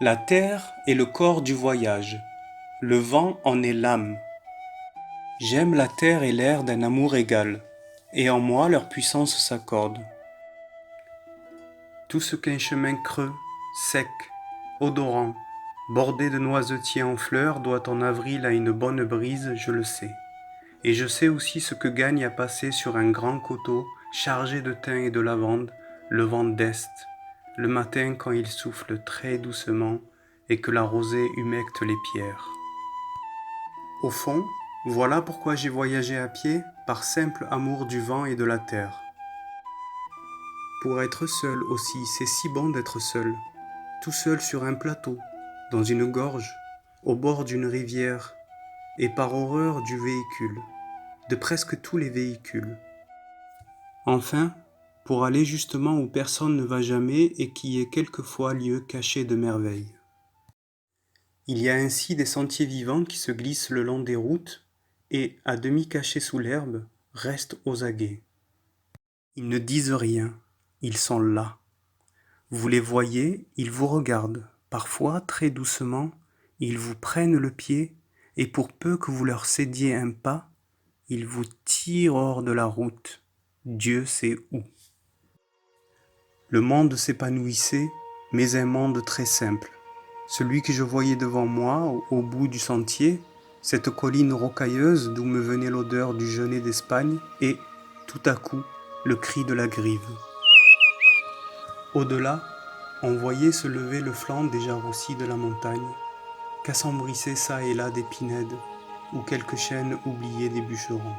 La terre est le corps du voyage, le vent en est l'âme. J'aime la terre et l'air d'un amour égal, et en moi leur puissance s'accorde. Tout ce qu'un chemin creux, sec, odorant, bordé de noisetiers en fleurs doit en avril à une bonne brise, je le sais. Et je sais aussi ce que gagne à passer sur un grand coteau chargé de thym et de lavande, le vent d'Est, le matin quand il souffle très doucement et que la rosée humecte les pierres. Au fond, voilà pourquoi j'ai voyagé à pied par simple amour du vent et de la terre. Pour être seul aussi, c'est si bon d'être seul, tout seul sur un plateau, dans une gorge, au bord d'une rivière, et par horreur du véhicule, de presque tous les véhicules. Enfin, pour aller justement où personne ne va jamais et qui est quelquefois lieu caché de merveilles. Il y a ainsi des sentiers vivants qui se glissent le long des routes et, à demi cachés sous l'herbe, restent aux aguets. Ils ne disent rien, ils sont là. Vous les voyez, ils vous regardent, parfois très doucement, ils vous prennent le pied et pour peu que vous leur cédiez un pas, ils vous tirent hors de la route, Dieu sait où. Le monde s'épanouissait, mais un monde très simple. Celui que je voyais devant moi, au bout du sentier, cette colline rocailleuse d'où me venait l'odeur du genêt d'Espagne, et, tout à coup, le cri de la grive. Au-delà, on voyait se lever le flanc déjà roussi de la montagne, qu'assombrissaient çà et là des pinèdes, ou quelques chênes oubliés des bûcherons.